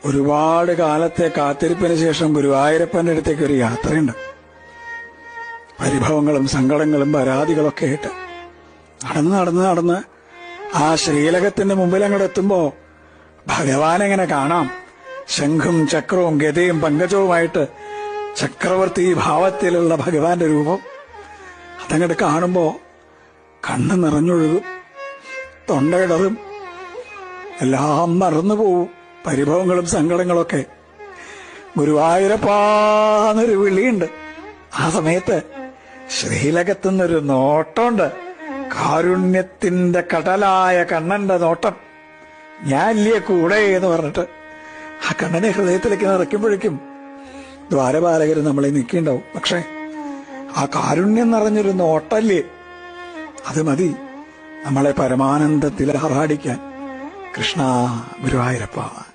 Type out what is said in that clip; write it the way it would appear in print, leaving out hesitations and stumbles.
ഒരുപാട് കാലത്തെ കാത്തിരിപ്പിന് ശേഷം ഗുരുവായൂരപ്പന്റെ അടുത്തേക്ക് ഒരു യാത്രയുണ്ട്. പരിഭവങ്ങളും സങ്കടങ്ങളും പരാതികളൊക്കെ ആയിട്ട് നടന്ന് ആ ശ്രീലകത്തിന്റെ മുമ്പിൽ അങ്ങോട്ട് എത്തുമ്പോ ഭഗവാൻ എങ്ങനെ കാണാം. ശംഖും ചക്രവും ഗതയും പങ്കജവുമായിട്ട് ചക്രവർത്തി ഭാവത്തിലുള്ള ഭഗവാന്റെ രൂപം അതങ്ങോട്ട് കാണുമ്പോ കണ്ണ് നിറഞ്ഞൊഴുകും, തൊണ്ടയിടറും, എല്ലാം മറന്നുപോവും. പരിഭവങ്ങളും സങ്കടങ്ങളൊക്കെ. ഗുരുവായൂരപ്പാന്നൊരു വിളിയുണ്ട്. ആ സമയത്ത് ശ്രീലകത്തുനിന്നൊരു നോട്ടമുണ്ട്. കാരുണ്യത്തിന്റെ കടലായ കണ്ണന്റെ നോട്ടം. ഞാൻ ഇല്ലേ കൂടെ എന്ന് പറഞ്ഞിട്ട് ആ കണ്ണനെ ഹൃദയത്തിലേക്ക് നിറയ്ക്കുമ്പോഴേക്കും ദ്വാരപാലകർ നമ്മളെ നിൽക്കിണ്ടാവും. പക്ഷെ ആ കാരുണ്യം നിറഞ്ഞൊരു നോട്ടല്ലേ, അത് മതി നമ്മളെ പരമാനന്ദത്തിൽ ആറാടിക്കാൻ. കൃഷ്ണ ഗുരുവായൂരപ്പ.